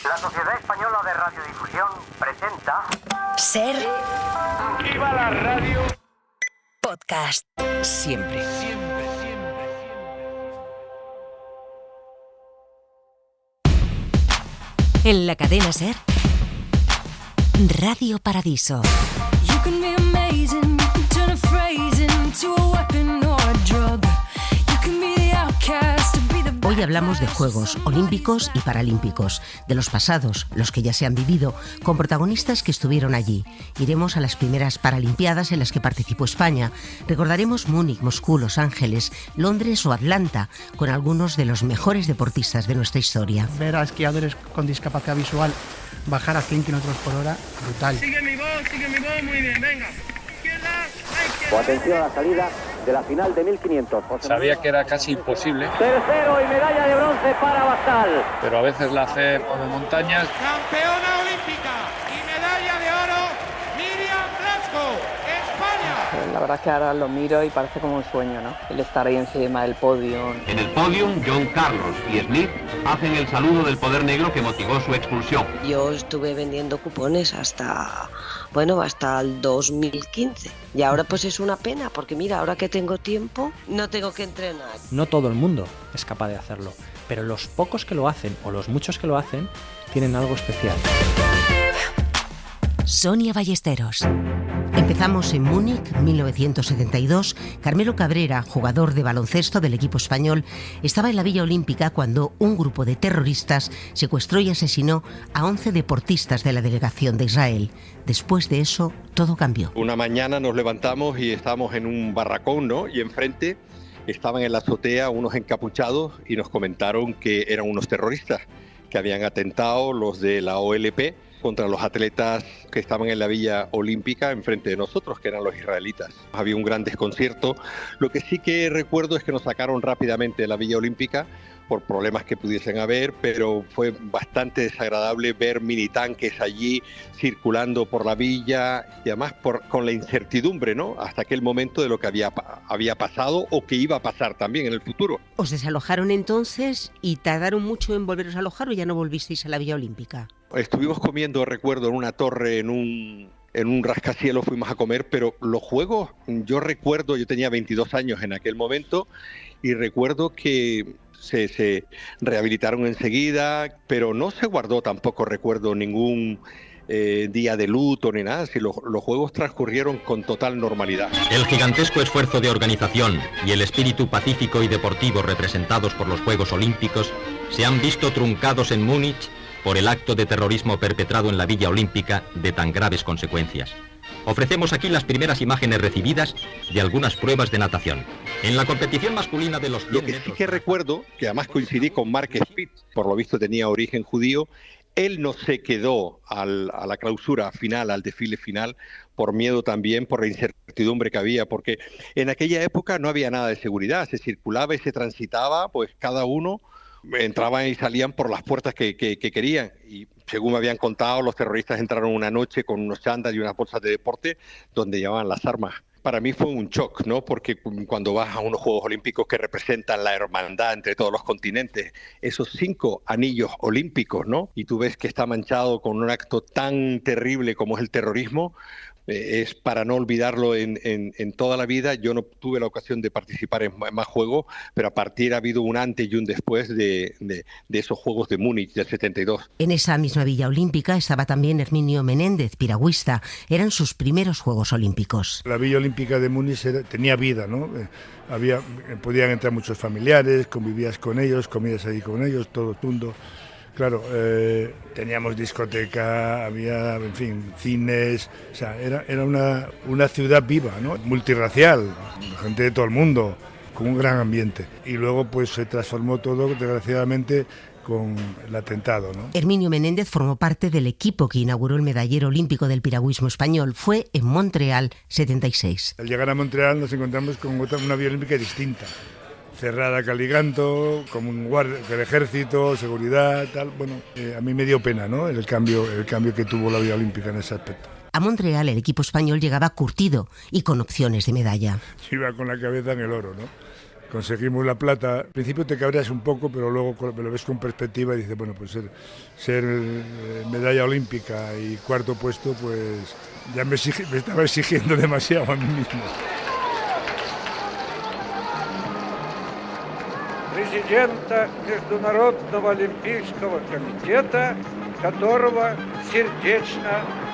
La Sociedad Española de Radiodifusión presenta... Ser... ¡Viva la radio! Podcast. Siempre. En la cadena Ser... Radio Paradiso. You can be amazing, you can turn a phrase into a weapon or a drug. You can be the outcast, be the... Hoy hablamos de Juegos Olímpicos y Paralímpicos, de los pasados, los que ya se han vivido, con protagonistas que estuvieron allí. Iremos a las primeras Paralimpiadas en las que participó España. Recordaremos Múnich, Moscú, Los Ángeles, Londres o Atlanta, con algunos de los mejores deportistas de nuestra historia. Ver a esquiadores con discapacidad visual bajar a 100 km por hora, brutal. Sigue mi voz, muy bien, venga. O atención a la salida de la final de 1500. Sabía que era casi imposible, Tercero y medalla de bronce para Bastal. pero a veces la hace como montañas. Campeona olímpica y medalla de oro, Miriam Blasco, España. La verdad es que ahora lo miro y parece como un sueño, ¿no? El estar ahí encima del podio. En el podium, John Carlos y Smith hacen el saludo del poder negro que motivó su expulsión. Yo estuve vendiendo cupones hasta el 2015. Y ahora pues es una pena, porque mira, ahora que tengo tiempo, no tengo que entrenar. No todo el mundo es capaz de hacerlo, pero los pocos que lo hacen, o los muchos que lo hacen, tienen algo especial. Sonia Ballesteros. Empezamos en Múnich, 1972. Carmelo Cabrera, jugador de baloncesto del equipo español, estaba en la Villa Olímpica cuando un grupo de terroristas secuestró y asesinó a 11 deportistas de la delegación de Israel. Después de eso, todo cambió. Una mañana nos levantamos y estábamos en un barracón, ¿no? Y enfrente estaban en la azotea unos encapuchados y nos comentaron que eran unos terroristas que habían atentado, los de la OLP, contra los atletas que estaban en la Villa Olímpica enfrente de nosotros, que eran los israelitas. Había un gran desconcierto. Lo que sí que recuerdo es que nos sacaron rápidamente de la Villa Olímpica por problemas que pudiesen haber, pero fue bastante desagradable ver minitanques allí circulando por la villa y además con la incertidumbre, ¿no? Hasta aquel momento de lo que había pasado o que iba a pasar también en el futuro. ¿Os desalojaron entonces y tardaron mucho en volveros a alojar o ya no volvisteis a la Villa Olímpica? Estuvimos comiendo, recuerdo, en una torre, en un rascacielos fuimos a comer, pero los juegos, yo tenía 22 años en aquel momento y recuerdo que se rehabilitaron enseguida, pero no se guardó tampoco, recuerdo, ningún día de luto ni nada, si los juegos transcurrieron con total normalidad. El gigantesco esfuerzo de organización y el espíritu pacífico y deportivo representados por los Juegos Olímpicos se han visto truncados en Múnich por el acto de terrorismo perpetrado en la Villa Olímpica de tan graves consecuencias. Ofrecemos aquí las primeras imágenes recibidas de algunas pruebas de natación. En la competición masculina de los 100 Lo que sí que recuerdo, que además coincidí con Mark Spitz, por lo visto tenía origen judío, él no se quedó a la clausura final, al desfile final, por miedo también, por la incertidumbre que había, porque en aquella época no había nada de seguridad, se circulaba y se transitaba, pues cada uno entraban y salían por las puertas que querían. Y según me habían contado, los terroristas entraron una noche con unos chándal y unas bolsas de deporte donde llevaban las armas. Para mí fue un shock, ¿no? Porque cuando vas a unos Juegos Olímpicos que representan la hermandad entre todos los continentes, esos 5 anillos olímpicos, ¿no? Y tú ves que está manchado con un acto tan terrible como es el terrorismo, es para no olvidarlo en toda la vida. Yo no tuve la ocasión de participar en más juegos, pero a partir ha habido un antes y un después de esos Juegos de Múnich del 72. En esa misma Villa Olímpica estaba también Herminio Menéndez, piragüista. Eran sus primeros Juegos Olímpicos. La Villa Olímpica de Múnich tenía vida, ¿no? Podían entrar muchos familiares, convivías con ellos, comías ahí con ellos, todo el mundo. Claro, teníamos discoteca, había, en fin, cines, o sea, era una ciudad viva, ¿no? Multirracial, gente de todo el mundo, con un gran ambiente. Y luego pues se transformó todo, desgraciadamente, con el atentado, ¿no? Herminio Menéndez formó parte del equipo que inauguró el medallero olímpico del piragüismo español. Fue en Montreal 76. Al llegar a Montreal nos encontramos con una Villa Olímpica distinta. Cerrada caliganto, como un guardia del ejército, seguridad, tal. Bueno, a mí me dio pena, ¿no? El cambio que tuvo la Villa Olímpica en ese aspecto. A Montreal el equipo español llegaba curtido y con opciones de medalla. Iba con la cabeza en el oro, ¿no? conseguimos la plata. Al principio te cabreas un poco, pero luego me lo ves con perspectiva y dices, bueno, pues ser medalla olímpica y cuarto puesto, pues ya me estaba exigiendo demasiado a mí mismo. Президента Международного олимпийского комитета, которого сердечно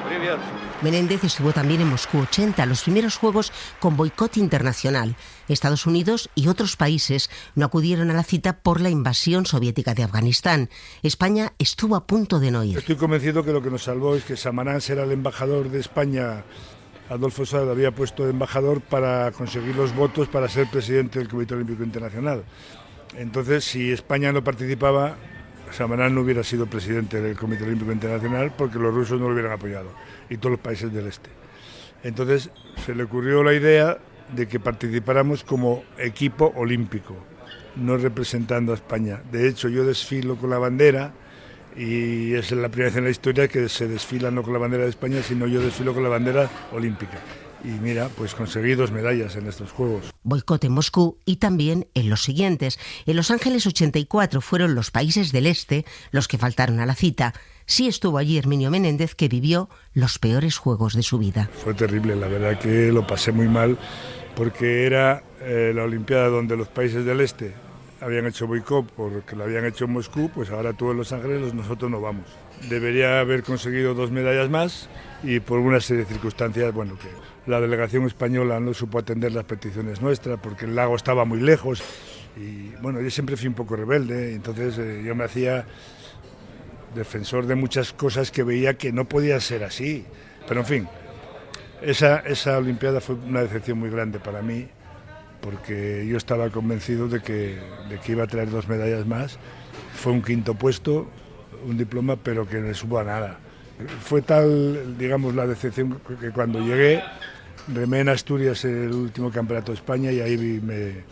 приветствую. Menéndez estuvo también en Moscú 80, los primeros Juegos con boicot internacional. Estados Unidos y otros países no acudieron a la cita por la invasión soviética de Afganistán. España estuvo a punto de no ir. Estoy convencido que lo que nos salvó es que Samarans era el embajador de España. Adolfo Suárez lo había puesto de embajador para conseguir los votos para ser presidente del Comité Olímpico Internacional. Entonces, si España no participaba, Samarans no hubiera sido presidente del Comité Olímpico Internacional porque los rusos no lo hubieran apoyado y todos los países del este. Entonces se le ocurrió la idea de que participáramos como equipo olímpico, no representando a España. De hecho, yo desfilo con la bandera y es la primera vez en la historia que se desfila no con la bandera de España, sino yo desfilo con la bandera olímpica. Y mira, pues conseguí 2 medallas en estos Juegos. Boicot en Moscú y también en los siguientes. En Los Ángeles 84 fueron los países del este los que faltaron a la cita. Sí estuvo allí Herminio Menéndez, que vivió los peores Juegos de su vida. Fue terrible, la verdad que lo pasé muy mal, porque era la Olimpiada donde los países del este habían hecho boicot porque lo habían hecho en Moscú, pues ahora tú en Los Ángeles, nosotros no vamos. Debería haber conseguido 2 medallas más y por una serie de circunstancias, bueno, que la delegación española no supo atender las peticiones nuestras porque el lago estaba muy lejos y bueno, yo siempre fui un poco rebelde, entonces yo me hacía defensor de muchas cosas que veía que no podía ser así, pero en fin, esa Olimpiada fue una decepción muy grande para mí porque yo estaba convencido de que iba a traer 2 medallas más. Fue un 5º puesto, un diploma, pero que no supo a nada. Fue tal, digamos, la decepción que cuando llegué, remé en Asturias el último campeonato de España y ahí me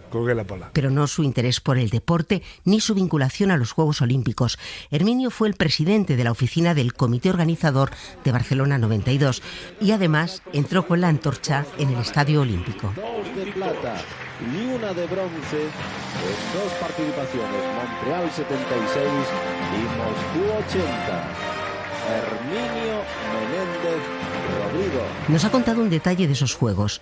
colgué la pala. Pero no su interés por el deporte ni su vinculación a los Juegos Olímpicos. Herminio fue el presidente de la oficina del Comité Organizador de Barcelona 92 y además entró con la antorcha en el Estadio Olímpico. 2 de plata y 1 de bronce en 2 participaciones, Montreal 76 y Moscú 80. Herminio Menéndez Rodrigo. Nos ha contado un detalle de esos Juegos.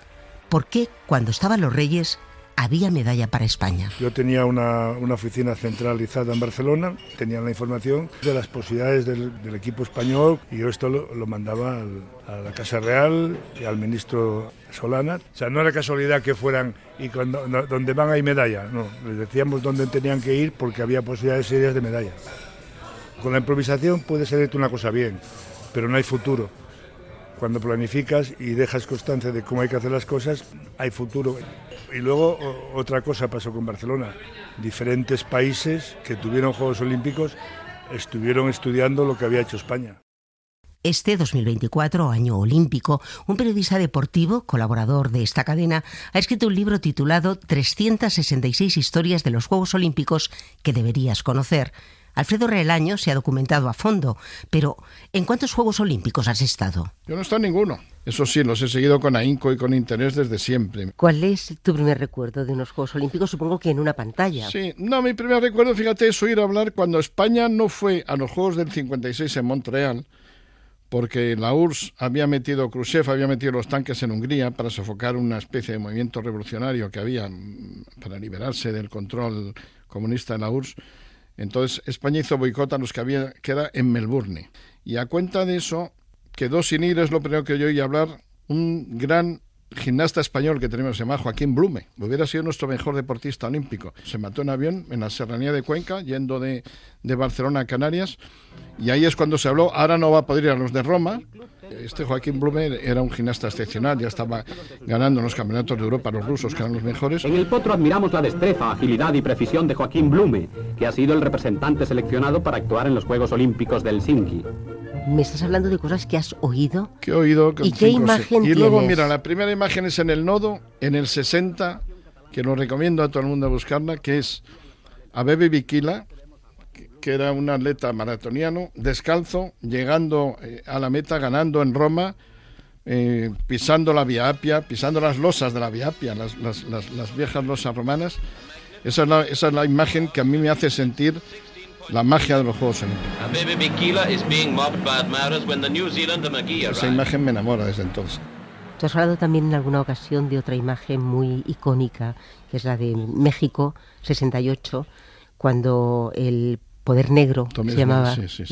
¿Por qué cuando estaban los Reyes había medalla para España? Yo tenía una oficina centralizada en Barcelona, tenía la información de las posibilidades del equipo español y yo esto lo mandaba a la Casa Real y al ministro Solana. O sea, no era casualidad que fueran y donde van hay medalla, no, les decíamos dónde tenían que ir porque había posibilidades serias de medalla. Con la improvisación puede salirte una cosa bien, pero no hay futuro. Cuando planificas y dejas constancia de cómo hay que hacer las cosas, hay futuro. Y luego otra cosa pasó con Barcelona. Diferentes países que tuvieron Juegos Olímpicos estuvieron estudiando lo que había hecho España. Este 2024, año olímpico, un periodista deportivo, colaborador de esta cadena, ha escrito un libro titulado 366 historias de los Juegos Olímpicos que deberías conocer. Alfredo Relaño se ha documentado a fondo, pero ¿en cuántos Juegos Olímpicos has estado? Yo no he estado en ninguno. Eso sí, los he seguido con ahínco y con interés desde siempre. ¿Cuál es tu primer recuerdo de unos Juegos Olímpicos? Supongo que en una pantalla. Sí, no, mi primer recuerdo, fíjate, es oír hablar cuando España no fue a los Juegos del 56 en Montreal, porque la URSS Khrushchev había metido los tanques en Hungría para sofocar una especie de movimiento revolucionario que había para liberarse del control comunista de la URSS. Entonces España hizo boicot a los que era en Melbourne. Y a cuenta de eso, quedó sin ir, es lo primero que yo oí hablar, un gran gimnasta español que tenemos, se llama Joaquín Blume. Hubiera sido nuestro mejor deportista olímpico. Se mató en avión en la serranía de Cuenca, yendo de Barcelona a Canarias, y ahí es cuando se habló, ahora no va a poder ir a los de Roma. Este Joaquín Blume era un gimnasta excepcional, ya estaba ganando en los campeonatos de Europa los rusos, que eran los mejores. En el potro admiramos la destreza, agilidad y precisión de Joaquín Blume, que ha sido el representante seleccionado para actuar en los Juegos Olímpicos de Helsinki. ¿Me estás hablando de cosas que has oído? Que he oído. ¿Y qué imagen tienes? Y luego, tienes? mira, la primera imagen es en el nodo, en el 60, que lo recomiendo a todo el mundo a buscarla, que es Abebe Bikila, que era un atleta maratoniano, descalzo, llegando a la meta, ganando en Roma, pisando la Vía Apia, pisando las losas de la Vía Apia, las viejas losas romanas. Esa es la imagen que a mí me hace sentir la magia de los Juegos Olímpicos. Esa imagen me enamora desde entonces. Tú has hablado también en alguna ocasión de otra imagen muy icónica, que es la de México 68, cuando el poder negro se llamaba. Sí.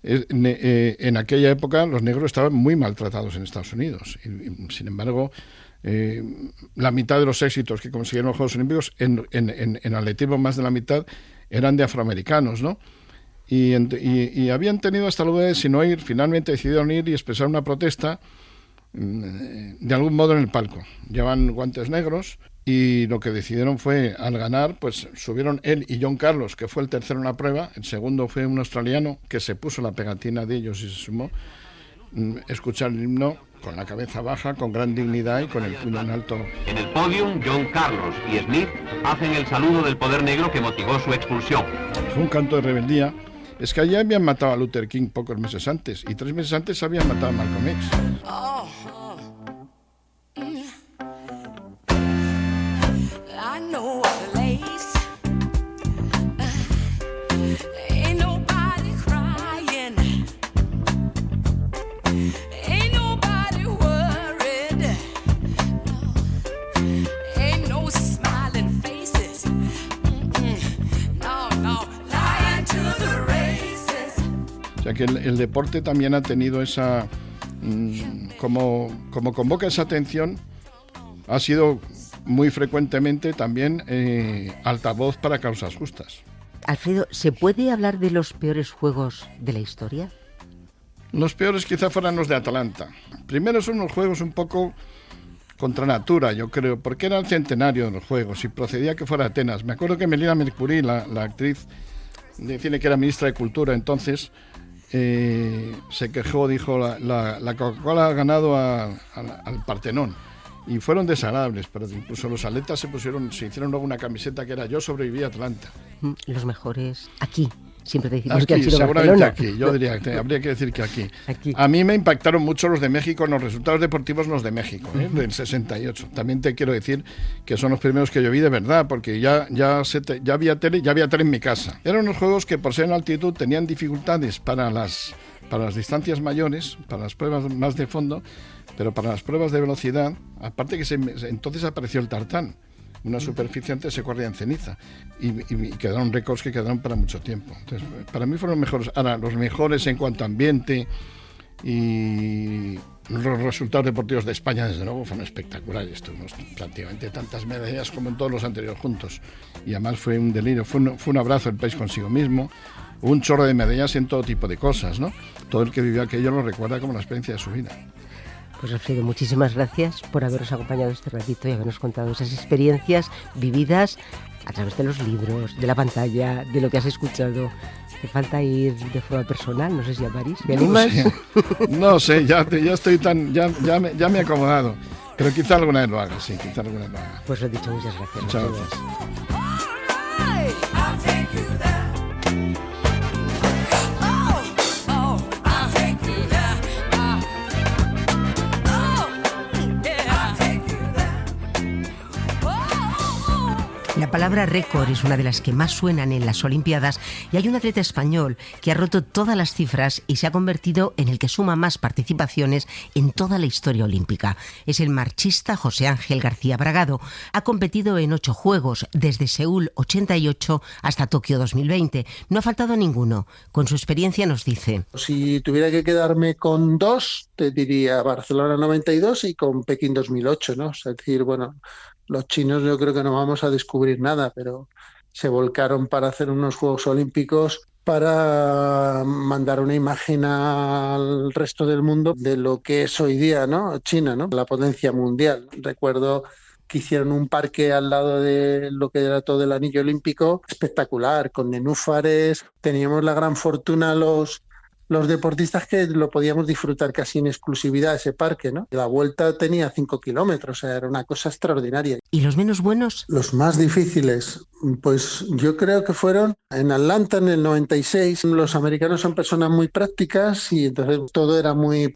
En aquella época los negros estaban muy maltratados en Estados Unidos. Y, sin embargo, la mitad de los éxitos que consiguieron los Juegos Olímpicos, en atletismo más de la mitad, eran de afroamericanos, ¿no? Y habían tenido hasta luego de, si no ir, finalmente decidieron ir y expresar una protesta de algún modo en el palco. Llevan guantes negros y lo que decidieron fue, al ganar, pues subieron él y John Carlos, que fue el tercero en la prueba. El segundo fue un australiano que se puso la pegatina de ellos y se sumó. Escuchar el himno con la cabeza baja, con gran dignidad y con el puño en alto. En el podium, John Carlos y Smith hacen el saludo del poder negro que motivó su expulsión. Fue un canto de rebeldía. Es que allí habían matado a Luther King pocos meses antes, y 3 meses antes habían matado a Malcolm X. O sea que el deporte también ha tenido esa... como convoca esa atención, ha sido muy frecuentemente también altavoz para causas justas. Alfredo, ¿se puede hablar de los peores juegos de la historia? Los peores quizá fueran los de Atlanta. Primero son unos juegos un poco contra natura, yo creo, porque era el centenario de los juegos y procedía que fuera Atenas. Me acuerdo que Melina Mercury, la actriz de cine que era ministra de Cultura entonces, se quejó, dijo, la Coca-Cola ha ganado al Partenón. Y fueron desagradables, pero incluso los atletas se hicieron luego una camiseta que era "Yo sobreviví a Atlanta". Los mejores aquí. Siempre te decimos aquí, que han sido seguramente Barcelona. aquí. Yo diría que habría que decir que aquí. A mí me impactaron mucho los de México, en los resultados deportivos los de México, del 68. También te quiero decir que son los primeros que yo vi de verdad, porque ya había tele en mi casa. Eran unos juegos que por ser en altitud tenían dificultades para las distancias mayores, para las pruebas más de fondo, pero para las pruebas de velocidad, aparte que entonces apareció el tartán, una superficie antes se corría en ceniza, y quedaron récords que quedaron para mucho tiempo. Entonces, para mí fueron los mejores. Ahora, los mejores en cuanto a ambiente y los resultados deportivos de España, desde luego, fueron espectaculares. Tuvimos prácticamente tantas medallas como en todos los anteriores juntos, y además fue un delirio, fue un abrazo del país consigo mismo, un chorro de medallas en todo tipo de cosas, ¿no? Todo el que vivió aquello lo recuerda como la experiencia de su vida. Pues Alfredo, muchísimas gracias por habernos acompañado este ratito y habernos contado esas experiencias vividas a través de los libros, de la pantalla, de lo que has escuchado. Te falta ir de forma personal, no sé si a París. ¿Me animas? No sé, ya estoy ya me he acomodado. Pero quizá alguna vez lo haga, sí, quizá alguna vez lo haga. Pues lo dicho, muchas gracias. Muchas gracias. La palabra récord es una de las que más suenan en las Olimpiadas y hay un atleta español que ha roto todas las cifras y se ha convertido en el que suma más participaciones en toda la historia olímpica. Es el marchista José Ángel García Bragado. Ha competido en 8 Juegos, desde Seúl 88 hasta Tokio 2020. No ha faltado ninguno. Con su experiencia nos dice: si tuviera que quedarme con 2, te diría Barcelona 92 y con Pekín 2008, ¿no? Es decir, bueno, los chinos yo creo que no vamos a descubrir nada, pero se volcaron para hacer unos Juegos Olímpicos para mandar una imagen al resto del mundo de lo que es hoy día, ¿no? China, ¿no? La potencia mundial. Recuerdo que hicieron un parque al lado de lo que era todo el anillo olímpico, espectacular, con nenúfares. Teníamos la gran fortuna los los deportistas que lo podíamos disfrutar casi en exclusividad ese parque, ¿no? La vuelta tenía 5 kilómetros, o sea, era una cosa extraordinaria. ¿Y los menos buenos? Los más difíciles, pues yo creo que fueron en Atlanta en el 96. Los americanos son personas muy prácticas y entonces todo era muy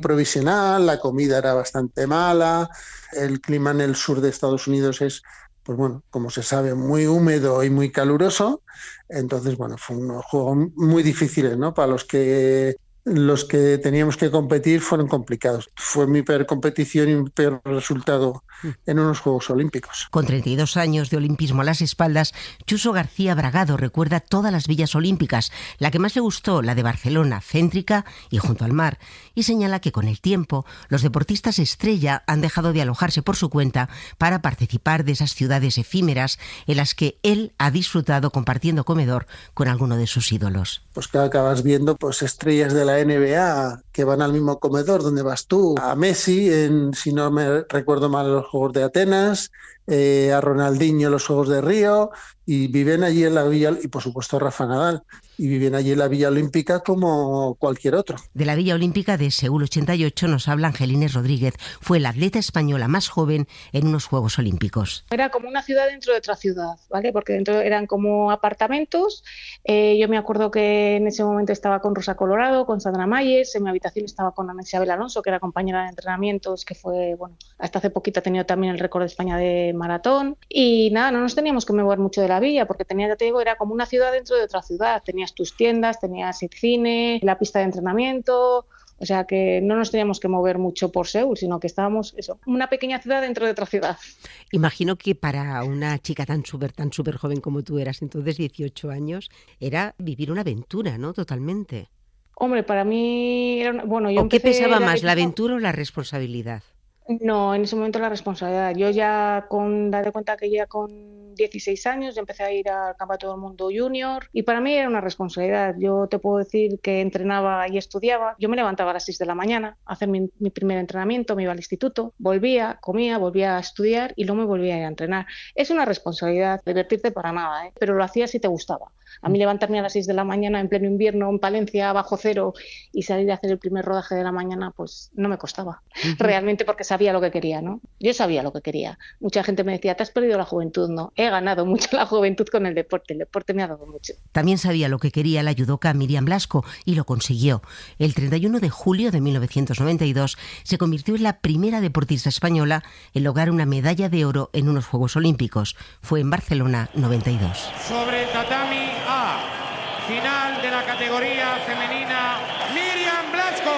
provisional, la comida era bastante mala, el clima en el sur de Estados Unidos es, pues bueno, como se sabe, muy húmedo y muy caluroso. Entonces, bueno, fue unos juegos muy difíciles, ¿no? Para los que teníamos que competir fueron complicados. Fue mi peor competición y mi peor resultado en unos Juegos Olímpicos. Con 32 años de olimpismo a las espaldas, Chuso García Bragado recuerda todas las villas olímpicas. La que más le gustó, la de Barcelona, céntrica y junto al mar. Y señala que con el tiempo, los deportistas estrella han dejado de alojarse por su cuenta para participar de esas ciudades efímeras en las que él ha disfrutado compartiendo comedor con alguno de sus ídolos. Pues que acabas viendo pues estrellas de la NBA que van al mismo comedor donde vas tú, a Messi si no me recuerdo mal, los Juegos de Atenas, a Ronaldinho en los Juegos de Río, y viven allí en la Villa, y por supuesto Rafa Nadal, y viven allí en la Villa Olímpica como cualquier otro. De la Villa Olímpica de Seúl 88 nos habla Angelines Rodríguez. Fue la atleta española más joven en unos Juegos Olímpicos. Era como una ciudad dentro de otra ciudad, ¿vale? Porque dentro eran como apartamentos. Yo me acuerdo que en ese momento estaba con Rosa Colorado, con Sandra Mayes, en mi habitación estaba con Ana Isabel Alonso, que era compañera de entrenamientos, que fue, bueno, hasta hace poquito ha tenido también el récord de España de maratón. Y nada, no nos teníamos que mover mucho de la villa, porque ya te digo, era como una ciudad dentro de otra ciudad. Tenías tus tiendas, tenías el cine, la pista de entrenamiento. O sea que no nos teníamos que mover mucho por Seúl, sino que estábamos, una pequeña ciudad dentro de otra ciudad. Imagino que para una chica tan súper joven como tú eras, entonces 18 años, era vivir una aventura, ¿no? Totalmente. Hombre, para mí era bueno, yo ¿O qué pesaba más, la aventura aventura o la responsabilidad? No, en ese momento la responsabilidad. Yo ya date cuenta que ya con 16 años ya empecé a ir al Campeonato del Mundo Junior y para mí era una responsabilidad. Yo te puedo decir que entrenaba y estudiaba. Yo me levantaba a las 6 de la mañana a hacer mi primer entrenamiento, me iba al instituto, volvía, comía, volvía a estudiar y luego me volvía a ir a entrenar. Es una responsabilidad, divertirte para nada, pero lo hacías si te gustaba. A mí levantarme a las 6 de la mañana en pleno invierno en Palencia, bajo cero, y salir a hacer el primer rodaje de la mañana, pues no me costaba. Realmente porque sabía lo que quería, ¿no? Yo sabía lo que quería. Mucha gente me decía, te has perdido la juventud. No, he ganado mucho la juventud con el deporte me ha dado mucho. También sabía lo que quería la judoka Miriam Blasco y lo consiguió. El 31 de julio de 1992 se convirtió en la primera deportista española en lograr una medalla de oro en unos Juegos Olímpicos. Fue en Barcelona 92. Sobre el tatami A, final de la categoría femenina, Miriam Blasco,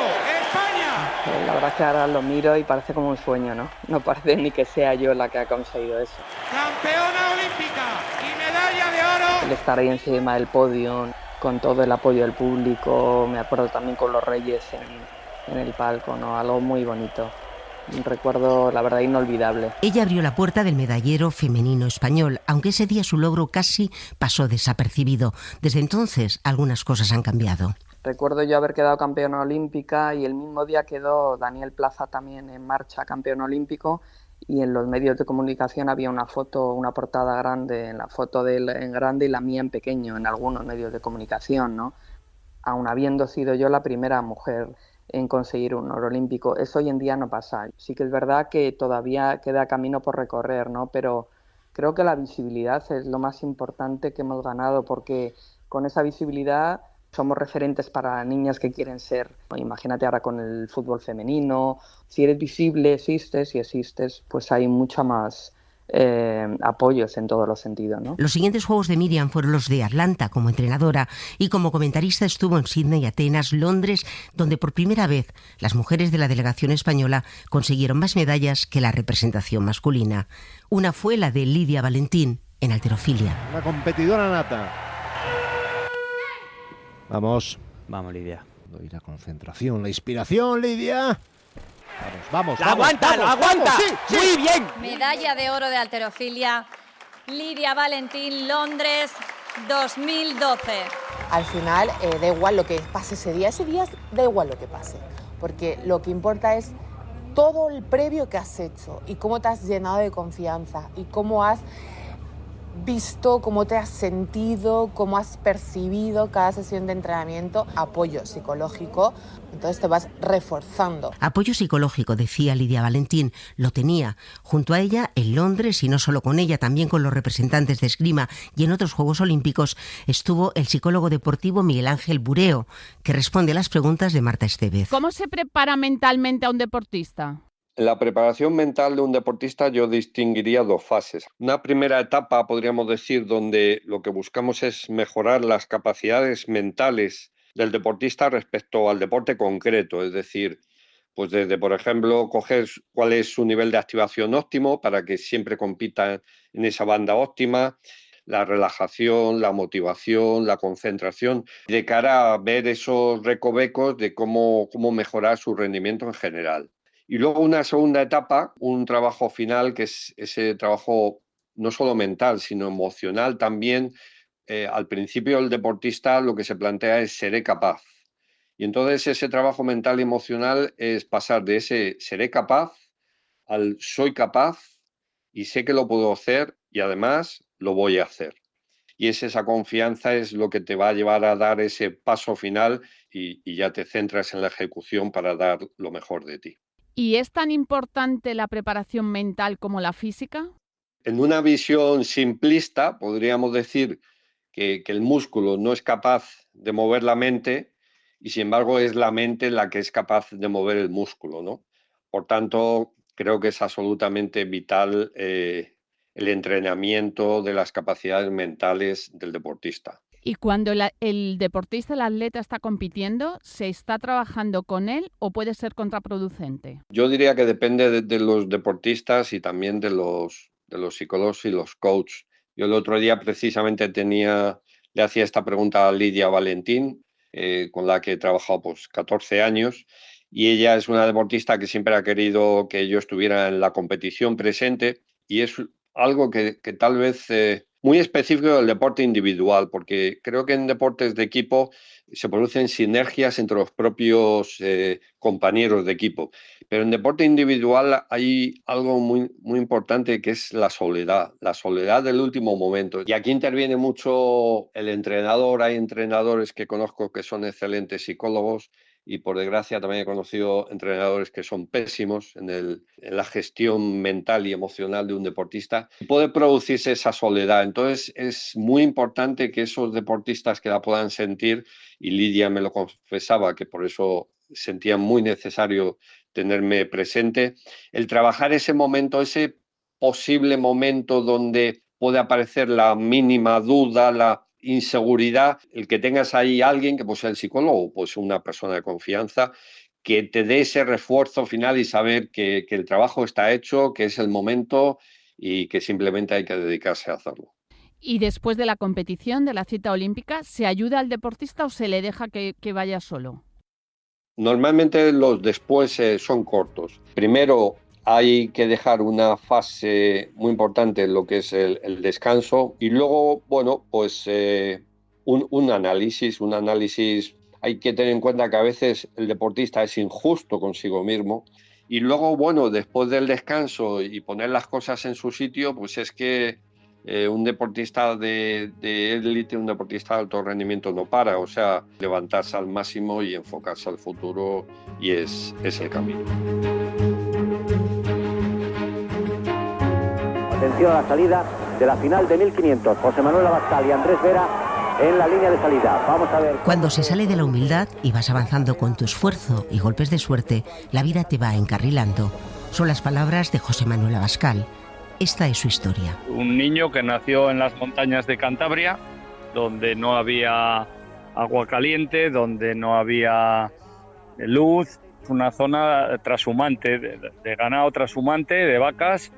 España. La verdad es que ahora lo miro y parece como un sueño, ¿no? No parece ni que sea yo la que ha conseguido eso. Campeona olímpica y medalla de oro. El estar ahí encima del podio, con todo el apoyo del público, me acuerdo también con los Reyes en el palco, ¿no? Algo muy bonito. Un recuerdo, la verdad, inolvidable. Ella abrió la puerta del medallero femenino español, aunque ese día su logro casi pasó desapercibido. Desde entonces, algunas cosas han cambiado. Recuerdo yo haber quedado campeona olímpica y el mismo día quedó Daniel Plaza también en marcha campeón olímpico y en los medios de comunicación había una foto, una portada grande, la foto de él en grande y la mía en pequeño en algunos medios de comunicación, ¿no? Aun habiendo sido yo la primera mujer en conseguir un oro olímpico. Eso hoy en día no pasa. Sí que es verdad que todavía queda camino por recorrer, ¿no? Pero creo que la visibilidad es lo más importante que hemos ganado porque con esa visibilidad somos referentes para niñas que quieren ser. Imagínate ahora con el fútbol femenino. Si eres visible, existes y existes, pues hay mucha más apoyos en todos los sentidos, ¿no? Los siguientes Juegos de Miriam fueron los de Atlanta como entrenadora y como comentarista estuvo en Sídney, Atenas, Londres, donde por primera vez las mujeres de la delegación española consiguieron más medallas que la representación masculina. Una fue la de Lidia Valentín en halterofilia. La competidora nata. Vamos. Vamos, Lidia. Doy la concentración, la inspiración, Lidia. Vamos. ¡La aguanta, la aguanta! Sí. ¡Muy bien! Medalla de oro de halterofilia, Lidia Valentín, Londres, 2012. Al final, da igual lo que pase ese día da igual lo que pase, porque lo que importa es todo el previo que has hecho y cómo te has llenado de confianza y cómo has visto, cómo te has sentido, cómo has percibido cada sesión de entrenamiento, apoyo psicológico, entonces te vas reforzando. Apoyo psicológico, decía Lidia Valentín, lo tenía. Junto a ella, en Londres, y no solo con ella, también con los representantes de esgrima y en otros Juegos Olímpicos, estuvo el psicólogo deportivo Miguel Ángel Bureo, que responde a las preguntas de Marta Estevez. ¿Cómo se prepara mentalmente a un deportista? En la preparación mental de un deportista yo distinguiría dos fases. Una primera etapa, podríamos decir, donde lo que buscamos es mejorar las capacidades mentales del deportista respecto al deporte concreto, es decir, pues desde, por ejemplo, coger cuál es su nivel de activación óptimo para que siempre compita en esa banda óptima, la relajación, la motivación, la concentración, de cara a ver esos recovecos de cómo mejorar su rendimiento en general. Y luego una segunda etapa, un trabajo final, que es ese trabajo no solo mental, sino emocional también. Al principio el deportista lo que se plantea es seré capaz. Y entonces ese trabajo mental y emocional es pasar de ese seré capaz al soy capaz y sé que lo puedo hacer y además lo voy a hacer. Y esa confianza es lo que te va a llevar a dar ese paso final y ya te centras en la ejecución para dar lo mejor de ti. ¿Y es tan importante la preparación mental como la física? En una visión simplista podríamos decir que el músculo no es capaz de mover la mente y sin embargo es la mente la que es capaz de mover el músculo, ¿no? Por tanto, creo que es absolutamente vital el entrenamiento de las capacidades mentales del deportista. Y cuando el deportista, el atleta está compitiendo, ¿se está trabajando con él o puede ser contraproducente? Yo diría que depende de los deportistas y también de los psicólogos y los coaches. Yo el otro día precisamente le hacía esta pregunta a Lidia Valentín, con la que he trabajado 14 años, y ella es una deportista que siempre ha querido que yo estuviera en la competición presente, y es algo que tal vez muy específico del deporte individual, porque creo que en deportes de equipo se producen sinergias entre los propios compañeros de equipo. Pero en deporte individual hay algo muy, muy importante que es la soledad del último momento. Y aquí interviene mucho el entrenador. Hay entrenadores que conozco que son excelentes psicólogos y por desgracia también he conocido entrenadores que son pésimos en la gestión mental y emocional de un deportista. Puede producirse esa soledad. Entonces es muy importante que esos deportistas que la puedan sentir, y Lidia me lo confesaba, que por eso sentía muy necesario tenerme presente, el trabajar ese momento, ese posible momento donde puede aparecer la mínima duda, la inseguridad, el que tengas ahí alguien que sea el psicólogo, pues una persona de confianza, que te dé ese refuerzo final y saber que el trabajo está hecho, que es el momento y que simplemente hay que dedicarse a hacerlo. Y después de la competición, de la cita olímpica, ¿se ayuda al deportista o se le deja que vaya solo? Normalmente los después son cortos. Primero hay que dejar una fase muy importante en lo que es el descanso y luego, un análisis. Hay que tener en cuenta que a veces el deportista es injusto consigo mismo y luego, después del descanso y poner las cosas en su sitio, pues es que un deportista de élite, un deportista de alto rendimiento no para, o sea, levantarse al máximo y enfocarse al futuro y es el camino. Atención a la salida de la final de 1500. José Manuel Abascal y Andrés Vera en la línea de salida. Vamos a ver. Cuando se sale de la humildad y vas avanzando con tu esfuerzo y golpes de suerte, la vida te va encarrilando. Son las palabras de José Manuel Abascal. Esta es su historia. Un niño que nació en las montañas de Cantabria, donde no había agua caliente, donde no había luz, una zona trashumante, de ganado trashumante, de vacas,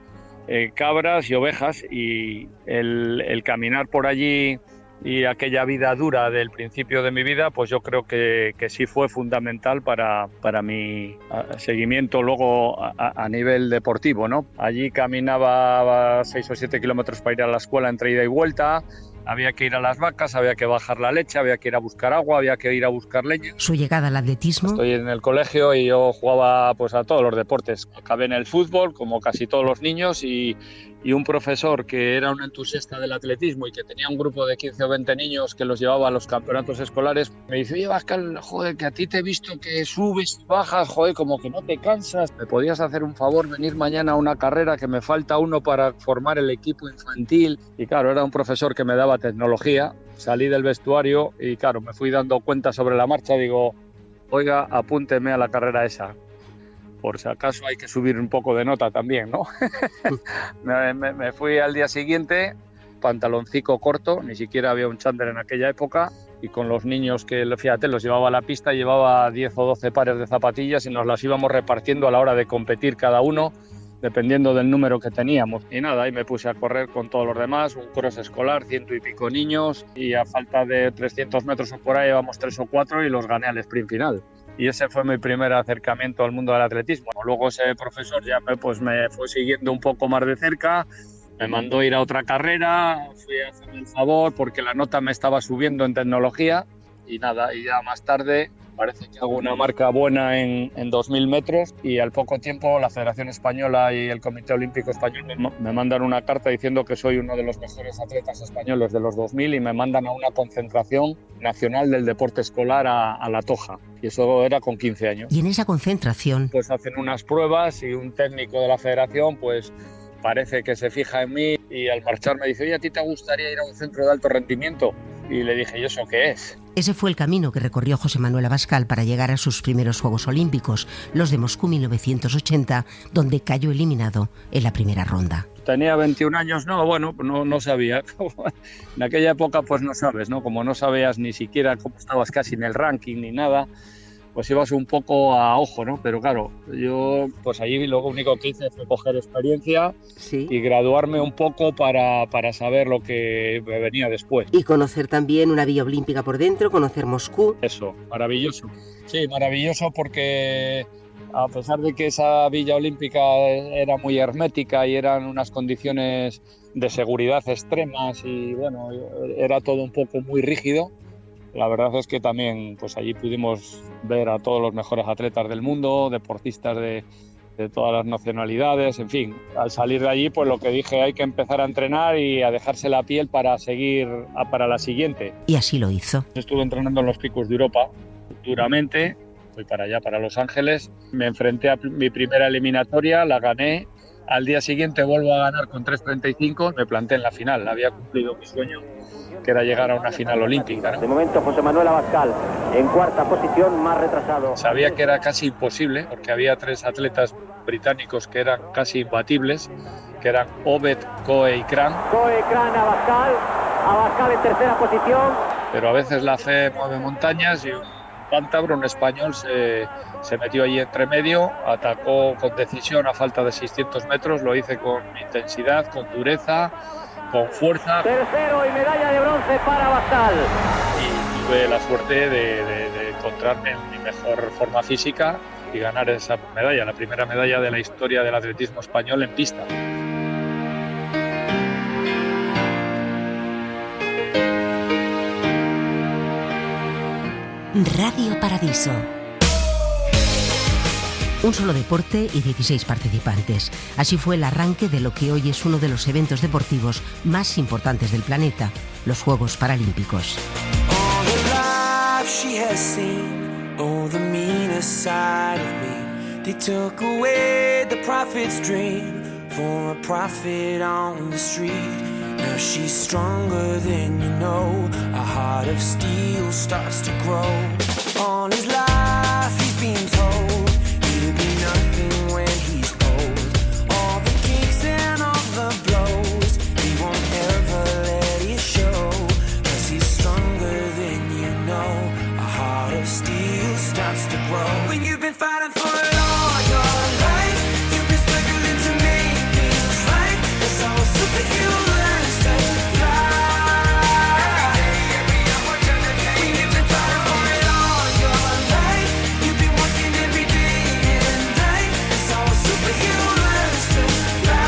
cabras y ovejas, y el caminar por allí y aquella vida dura del principio de mi vida, pues yo creo que sí fue fundamental para mi seguimiento luego a nivel deportivo, ¿no? Allí caminaba 6 o 7 kilómetros para ir a la escuela entre ida y vuelta. Había que ir a las vacas, había que bajar la leche, había que ir a buscar agua, había que ir a buscar leña. Su llegada al atletismo. Estoy en el colegio y yo jugaba a todos los deportes. Acabé en el fútbol, como casi todos los niños, y y un profesor que era un entusiasta del atletismo y que tenía un grupo de 15 o 20 niños que los llevaba a los campeonatos escolares, me dice: oye, Bascal, joder, que a ti te he visto que subes y bajas, joder, como que no te cansas. ¿Me podías hacer un favor, venir mañana a una carrera que me falta uno para formar el equipo infantil? Y claro, era un profesor que me daba tecnología. Salí del vestuario y claro, me fui dando cuenta sobre la marcha. Digo: oiga, apúnteme a la carrera esa. Por si acaso hay que subir un poco de nota también, ¿no? me fui al día siguiente, pantaloncico corto, ni siquiera había un chándal en aquella época, y con los niños que, fíjate, los llevaba a la pista, llevaba 10 o 12 pares de zapatillas y nos las íbamos repartiendo a la hora de competir cada uno, dependiendo del número que teníamos. Y nada, ahí me puse a correr con todos los demás, un cross escolar, 100 y pico niños, y a falta de 300 metros o por ahí llevamos 3 o 4 y los gané al sprint final. Y ese fue mi primer acercamiento al mundo del atletismo. Luego ese profesor ya me fue siguiendo un poco más de cerca, me mandó ir a otra carrera, fui a hacerme el favor porque la nota me estaba subiendo en tecnología y nada, y ya más tarde parece que hago una marca buena en 2.000 metros y al poco tiempo la Federación Española y el Comité Olímpico Español me mandan una carta diciendo que soy uno de los mejores atletas españoles de los 2.000 y me mandan a una concentración nacional del deporte escolar a La Toja. Y eso era con 15 años. Y en esa concentración pues hacen unas pruebas y un técnico de la federación pues parece que se fija en mí y al marchar me dice: oye, ¿a ti te gustaría ir a un centro de alto rendimiento? Y le dije: ¿y eso qué es? Ese fue el camino que recorrió José Manuel Abascal para llegar a sus primeros Juegos Olímpicos, los de Moscú 1980, donde cayó eliminado en la primera ronda. Tenía 21 años, no sabía. En aquella época pues no sabes, ¿no? Como no sabías ni siquiera cómo estabas casi en el ranking ni nada, pues ibas un poco a ojo, ¿no? Pero claro, yo pues allí lo único que hice fue coger experiencia y graduarme un poco para saber lo que me venía después. Y conocer también una Villa Olímpica por dentro, conocer Moscú. Eso, maravilloso. Sí, maravilloso porque a pesar de que esa Villa Olímpica era muy hermética y eran unas condiciones de seguridad extremas y bueno, era todo un poco muy rígido, la verdad es que también pues allí pudimos ver a todos los mejores atletas del mundo, deportistas de todas las nacionalidades, en fin. Al salir de allí, pues lo que dije, hay que empezar a entrenar y a dejarse la piel para seguir para la siguiente. Y así lo hizo. Estuve entrenando en los picos de Europa duramente, fui para allá, para Los Ángeles, me enfrenté a mi primera eliminatoria, la gané. Al día siguiente vuelvo a ganar con 3.35, me planté en la final, había cumplido mi sueño, que era llegar a una final olímpica, ¿no? De momento José Manuel Abascal en cuarta posición, más retrasado. Sabía que era casi imposible porque había 3 atletas británicos que eran casi imbatibles, que eran Obed, Coe y Cran. Coe, Cran, Abascal en tercera posición. Pero a veces la fe mueve montañas y un cántabro, un español, se metió allí entre medio, atacó con decisión a falta de 600 metros, lo hice con intensidad, con dureza, con fuerza. Tercero y medalla de bronce para Abascal. Y tuve la suerte de encontrarme en mi mejor forma física y ganar esa medalla, la primera medalla de la historia del atletismo español en pista. Radio Paradiso. Un solo deporte y 16 participantes. Así fue el arranque de lo que hoy es uno de los eventos deportivos más importantes del planeta, los Juegos Paralímpicos. Now she's stronger than you know. A heart of steel starts to grow. All his life he's been told he'll be nothing when he's old. All the kicks and all the blows, he won't ever let it show. 'Cause he's stronger than you know. A heart of steel starts to grow. When you've been fighting for it all your life, you've been struggling to make things right. That's how a superhero learns to fly. When you've been fighting for it all your life, you've been working every day and night. That's how a superhero learns to fly.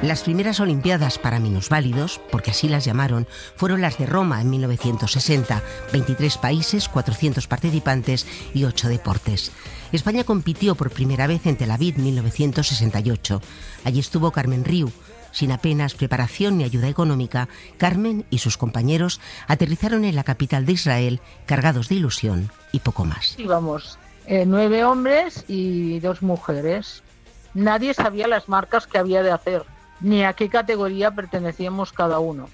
Las primeras Olimpiadas para minusválidos, porque así las llamaron, fueron las de Roma en 1960, 23 países, 400 participantes y 8 deportes. España compitió por primera vez en Tel Aviv 1968. Allí estuvo Carmen Riu. Sin apenas preparación ni ayuda económica, Carmen y sus compañeros aterrizaron en la capital de Israel cargados de ilusión y poco más. Íbamos 9 hombres y 2 mujeres. Nadie sabía las marcas que había de hacer, ni a qué categoría pertenecíamos cada uno.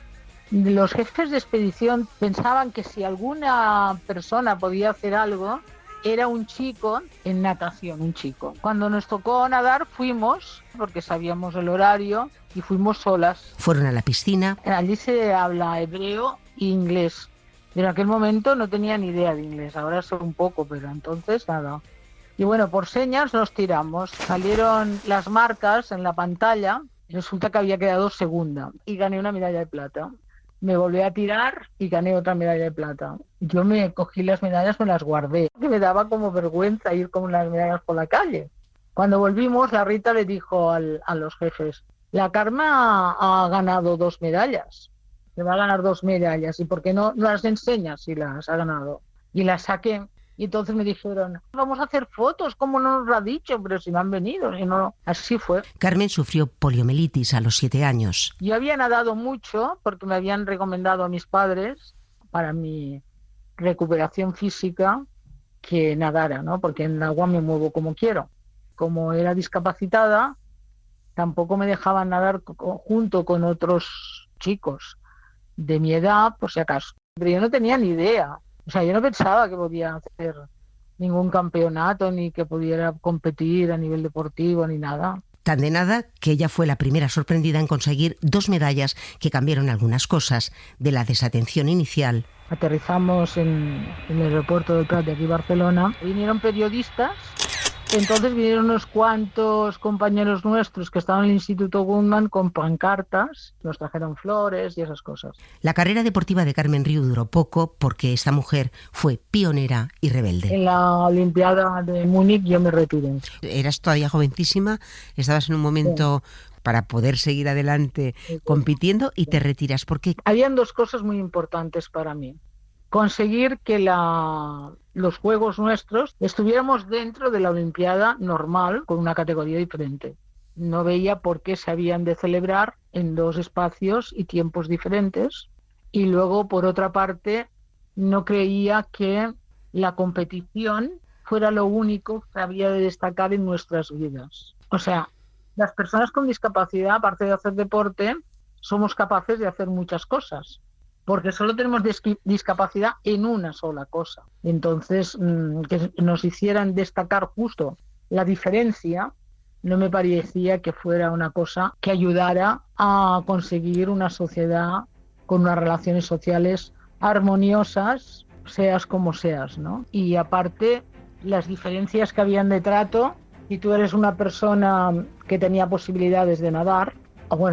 Los jefes de expedición pensaban que si alguna persona podía hacer algo, era un chico en natación, un chico. Cuando nos tocó nadar fuimos, porque sabíamos el horario, y fuimos solas. Fueron a la piscina. Allí se habla hebreo e inglés. En aquel momento no tenía ni idea de inglés, ahora sé un poco, pero entonces nada. Y bueno, por señas nos tiramos. Salieron las marcas en la pantalla, y resulta que había quedado segunda y gané una medalla de plata. Me volví a tirar y gané otra medalla de plata. Yo me cogí las medallas, me las guardé, que me daba como vergüenza ir con las medallas por la calle. Cuando volvimos, la Rita le dijo a los jefes: la Karma ha ganado 2 medallas, se va a ganar 2 medallas, ¿y por qué no las enseñas si las ha ganado? Y las saqué. Y entonces me dijeron: vamos a hacer fotos, ¿cómo no nos lo ha dicho? Pero si no han venido. Y no, así fue. Carmen sufrió poliomielitis a los 7 años. Yo había nadado mucho porque me habían recomendado a mis padres para mi recuperación física que nadara, ¿no? Porque en el agua me muevo como quiero. Como era discapacitada, tampoco me dejaban nadar junto con otros chicos de mi edad, por si acaso. Pero yo no tenía ni idea. O sea, yo no pensaba que podía hacer ningún campeonato ni que pudiera competir a nivel deportivo ni nada. Tan de nada que ella fue la primera sorprendida en conseguir 2 medallas que cambiaron algunas cosas de la desatención inicial. Aterrizamos en el aeropuerto del Prat de aquí, Barcelona. Vinieron periodistas. Entonces vinieron unos cuantos compañeros nuestros que estaban en el Instituto Guttmann con pancartas, nos trajeron flores y esas cosas. La carrera deportiva de Carmen Riu duró poco porque esta mujer fue pionera y rebelde. En la Olimpiada de Múnich yo me retiré. Eras todavía jovencísima, estabas en un momento para poder seguir adelante compitiendo y te retiras. ¿Por qué? Habían 2 cosas muy importantes para mí. Conseguir que los juegos nuestros estuviéramos dentro de la Olimpiada normal con una categoría diferente. No veía por qué se habían de celebrar en 2 espacios y tiempos diferentes. Y luego, por otra parte, no creía que la competición fuera lo único que había de destacar en nuestras vidas. O sea, las personas con discapacidad, aparte de hacer deporte, somos capaces de hacer muchas cosas, porque solo tenemos discapacidad en una sola cosa. Entonces, que nos hicieran destacar justo la diferencia, no me parecía que fuera una cosa que ayudara a conseguir una sociedad con unas relaciones sociales armoniosas, seas como seas, ¿no? Y aparte, las diferencias que habían de trato, si tú eres una persona que tenía posibilidades de nadar, o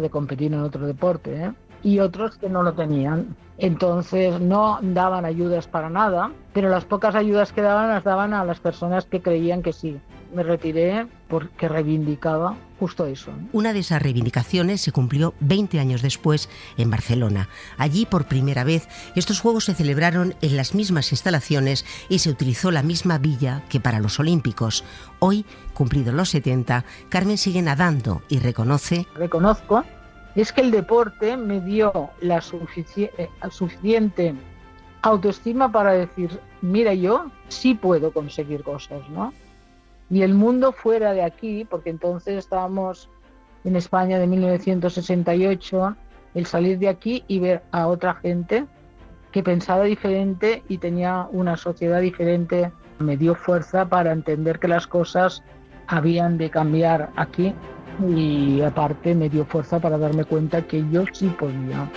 de competir en otro deporte, y otros que no lo tenían. Entonces no daban ayudas para nada, pero las pocas ayudas que daban las daban a las personas que creían que sí. Me retiré porque reivindicaba justo eso. Una de esas reivindicaciones se cumplió 20 años después en Barcelona. Allí, por primera vez, estos Juegos se celebraron en las mismas instalaciones y se utilizó la misma villa que para los Olímpicos. Hoy, cumplidos los 70, Carmen sigue nadando y reconozco es que el deporte me dio la suficiente autoestima para decir, mira, yo sí puedo conseguir cosas, ¿no? Y el mundo fuera de aquí, porque entonces estábamos en España de 1968, el salir de aquí y ver a otra gente que pensaba diferente y tenía una sociedad diferente, me dio fuerza para entender que las cosas habían de cambiar aquí. Y aparte me dio fuerza para darme cuenta que yo sí podía.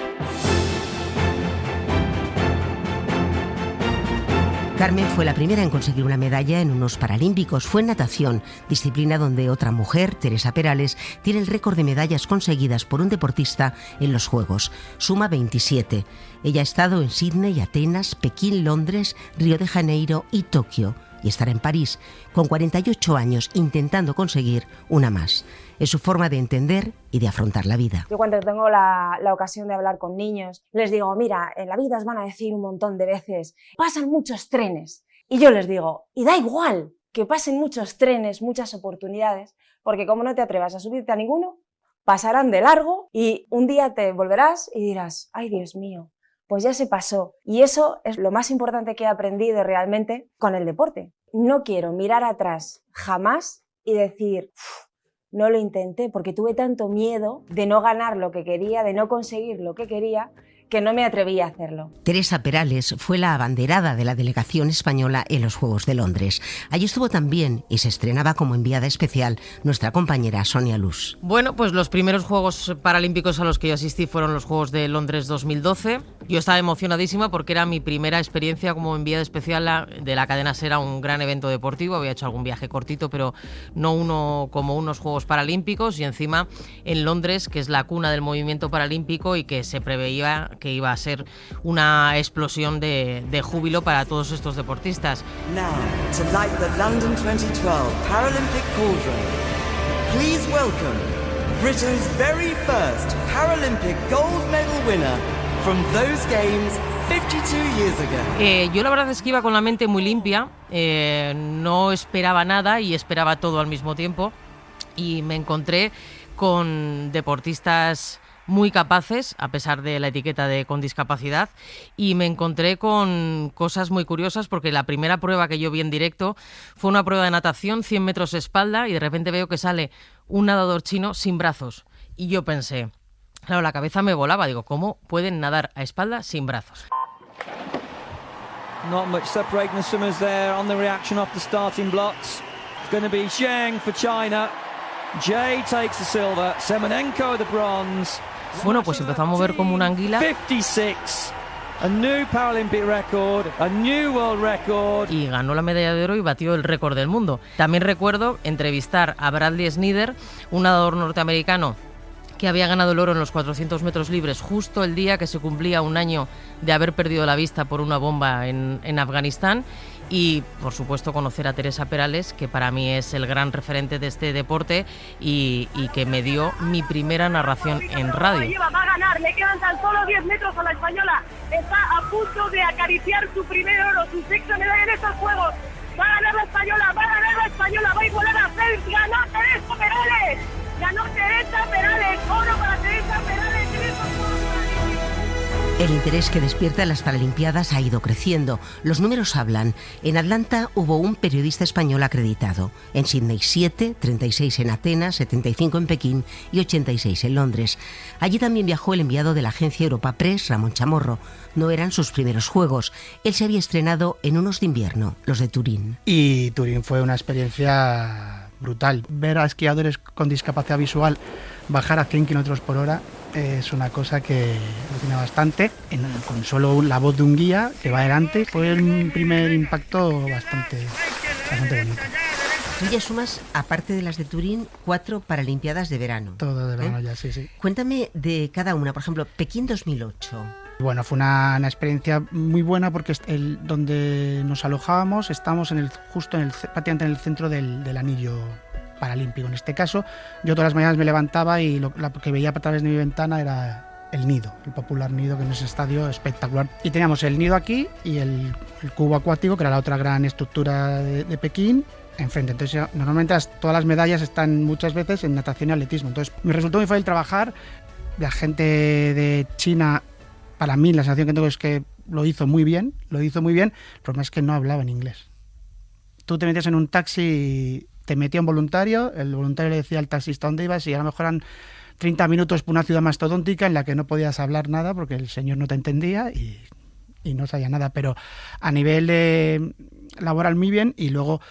Carmen fue la primera en conseguir una medalla en unos Paralímpicos. Fue en natación, disciplina donde otra mujer, Teresa Perales, tiene el récord de medallas conseguidas por un deportista en los Juegos. Suma 27. Ella ha estado en Sídney, Atenas, Pekín, Londres, Río de Janeiro y Tokio. Y estará en París, con 48 años, intentando conseguir una más. Es su forma de entender y de afrontar la vida. Yo cuando tengo la ocasión de hablar con niños, les digo, mira, en la vida os van a decir un montón de veces, pasan muchos trenes. Y yo les digo, y da igual, que pasen muchos trenes, muchas oportunidades, porque como no te atrevas a subirte a ninguno, pasarán de largo y un día te volverás y dirás, ay Dios mío, pues ya se pasó. Y eso es lo más importante que he aprendido realmente con el deporte. No quiero mirar atrás jamás y decir, no lo intenté porque tuve tanto miedo de no ganar lo que quería, de no conseguir lo que quería, que no me atreví a hacerlo. Teresa Perales fue la abanderada de la delegación española en los Juegos de Londres. Allí estuvo también y se estrenaba como enviada especial nuestra compañera Sonia Luz. Bueno, pues los primeros Juegos Paralímpicos a los que yo asistí fueron los Juegos de Londres 2012. Yo estaba emocionadísima porque era mi primera experiencia como enviada especial de la cadena SER a un gran evento deportivo. Había hecho algún viaje cortito, pero no uno como unos Juegos Paralímpicos, y encima en Londres, que es la cuna del movimiento paralímpico y que se preveía que iba a ser una explosión de júbilo para todos estos deportistas. Now, to light the London 2012 Paralympic cauldron, please welcome Britain's very first Paralympic gold medal winner from those games 52 years ago. Yo la verdad es que iba con la mente muy limpia, no esperaba nada y esperaba todo al mismo tiempo, y me encontré con deportistas muy capaces, a pesar de la etiqueta de con discapacidad, y me encontré con cosas muy curiosas, porque la primera prueba que yo vi en directo fue una prueba de natación, 100 metros espalda, y de repente veo que sale un nadador chino sin brazos, y yo pensé, claro, la cabeza me volaba, digo, ¿cómo pueden nadar a espalda sin brazos? Not much separating the swimmers there on the reaction off the starting blocks. It's going to be Zheng for China. Jay takes the silver, Semenenko the bronze. Bueno, pues empezó a mover como una anguila. 56, a new Paralympic record, a new world record. Y ganó la medalla de oro y batió el récord del mundo. También recuerdo entrevistar a Bradley Snyder, un nadador norteamericano que había ganado el oro en los 400 metros libres justo el día que se cumplía un año de haber perdido la vista por una bomba en Afganistán. Y, por supuesto, conocer a Teresa Perales, que para mí es el gran referente de este deporte y que me dio mi primera narración en radio. Va a ganar, le quedan tan solo 10 metros a la española. Está a punto de acariciar su primer oro, su sexta medalla en estos Juegos. Va a ganar la española, va a ganar la española, va a igualar a Phelps. ¡Ganó Teresa Perales! ¡Ganó Teresa Perales! ¡Oro para Teresa Perales! El interés que despierta las Paralimpiadas ha ido creciendo. Los números hablan. En Atlanta hubo un periodista español acreditado. En Sydney 7, 36 en Atenas, 75 en Pekín y 86 en Londres. Allí también viajó el enviado de la agencia Europa Press, Ramón Chamorro. No eran sus primeros Juegos. Él se había estrenado en unos de invierno, los de Turín. Y Turín fue una experiencia brutal. Ver a esquiadores con discapacidad visual bajar a 100 km por hora es una cosa que alucina bastante. Con solo la voz de un guía que va adelante, fue un primer impacto bastante bonito. Tú ya sumas, aparte de las de Turín, 4 Paralimpiadas de verano. Todo de verano ya, sí. Cuéntame de cada una. Por ejemplo, Pekín 2008. Bueno, fue una experiencia muy buena porque donde nos alojábamos estábamos prácticamente en el centro del anillo paralímpico. En este caso, yo todas las mañanas me levantaba y lo que veía a través de mi ventana era el nido, el popular nido, que en ese estadio espectacular. Y teníamos el nido aquí y el cubo acuático, que era la otra gran estructura de Pekín, enfrente. Entonces, normalmente todas las medallas están muchas veces en natación y atletismo. Entonces, me resultó muy fácil trabajar. La gente de China, para mí, la sensación que tengo es que lo hizo muy bien. El problema es que no hablaba en inglés. Tú te metías en un taxi, te metía un voluntario, el voluntario le decía al taxista dónde ibas y a lo mejor eran 30 minutos por una ciudad mastodóntica en la que no podías hablar nada porque el señor no te entendía y no sabía nada. Pero a nivel laboral muy bien, y luego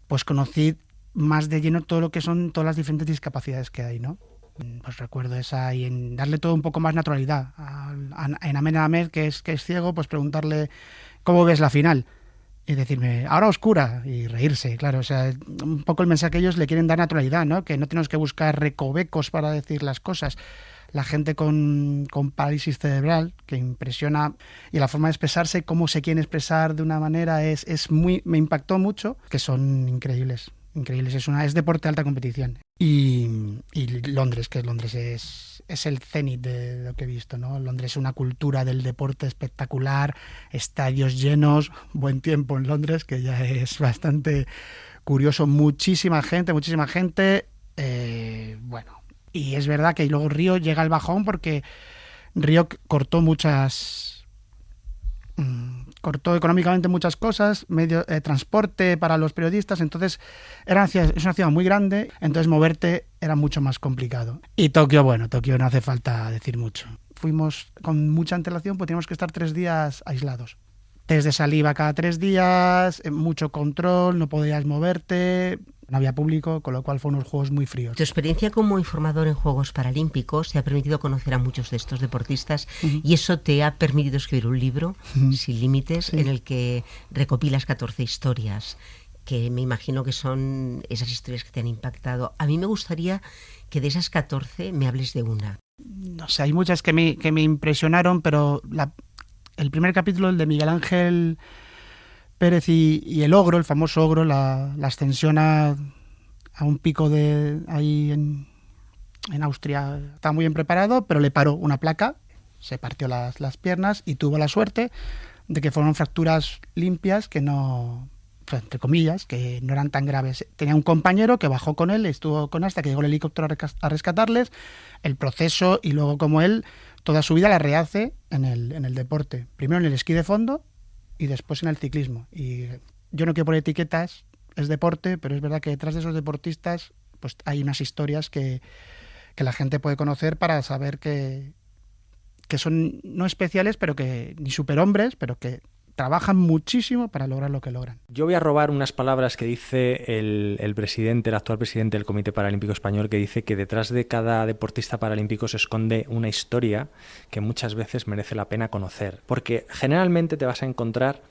pues conocí más de lleno todo lo que son todas las diferentes discapacidades que hay, ¿no? Pues recuerdo esa, y en darle todo un poco más naturalidad. En Ahmed, que es ciego, pues preguntarle ¿cómo ves la final? Y decirme, ahora oscura, y reírse, claro. O sea, un poco el mensaje que ellos le quieren dar naturalidad, ¿no? Que no tenemos que buscar recovecos para decir las cosas. La gente con parálisis cerebral, que impresiona, y la forma de expresarse, cómo se quieren expresar de una manera, me impactó mucho, que son increíbles. Es deporte de alta competición. Y Londres es el cenit de lo que he visto, ¿no? Londres es una cultura del deporte espectacular, estadios llenos, buen tiempo en Londres, que ya es bastante curioso, muchísima gente. Bueno, y es verdad que luego Río llega al bajón porque Río cortó económicamente muchas cosas, transporte para los periodistas, entonces es una ciudad muy grande, entonces moverte era mucho más complicado. Y Tokio no hace falta decir mucho. Fuimos con mucha antelación, pues teníamos que estar 3 días aislados. Test de saliva cada 3 días, mucho control, no podías moverte, no había público, con lo cual fueron unos juegos muy fríos. Tu experiencia como informador en Juegos Paralímpicos te ha permitido conocer a muchos de estos deportistas y eso te ha permitido escribir un libro sin límites en el que recopilas 14 historias, que me imagino que son esas historias que te han impactado. A mí me gustaría que de esas 14 me hables de una. No sé, hay muchas que me impresionaron, pero el primer capítulo, el de Miguel Ángel Pérez y el ogro, el famoso ogro, la ascensión a un pico ahí en Austria, estaba muy bien preparado, pero le paró una placa, se partió las piernas y tuvo la suerte de que fueron fracturas limpias que no, entre comillas, que no eran tan graves. Tenía un compañero que bajó con él, estuvo con él hasta que llegó el helicóptero a rescatarles, el proceso y luego como él toda su vida la rehace en el deporte. Primero en el esquí de fondo y después en el ciclismo. Y yo no quiero poner etiquetas, es deporte, pero es verdad que detrás de esos deportistas pues hay unas historias que la gente puede conocer para saber que son no especiales, pero que ni superhombres, pero que trabajan muchísimo para lograr lo que logran. Yo voy a robar unas palabras que dice el actual presidente del Comité Paralímpico Español, que dice que detrás de cada deportista paralímpico se esconde una historia que muchas veces merece la pena conocer. Porque generalmente te vas a encontrar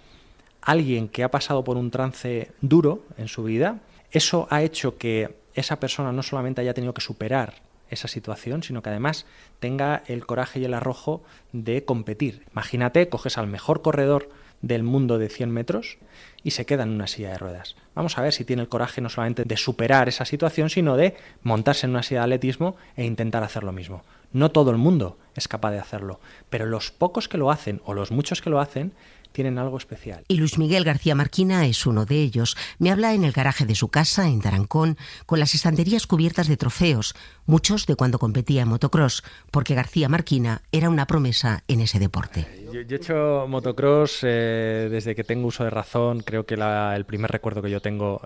alguien que ha pasado por un trance duro en su vida. Eso ha hecho que esa persona no solamente haya tenido que superar esa situación, sino que además tenga el coraje y el arrojo de competir. Imagínate, coges al mejor corredor del mundo de 100 metros y se queda en una silla de ruedas. Vamos a ver si tiene el coraje no solamente de superar esa situación, sino de montarse en una silla de atletismo e intentar hacer lo mismo. No todo el mundo es capaz de hacerlo, pero los pocos que lo hacen o los muchos que lo hacen tienen algo especial. Y Luis Miguel García Marquina es uno de ellos. Me habla en el garaje de su casa, en Tarancón, con las estanterías cubiertas de trofeos, muchos de cuando competía en motocross, porque García Marquina era una promesa en ese deporte. Yo he hecho motocross desde que tengo uso de razón. Creo que el primer recuerdo que yo tengo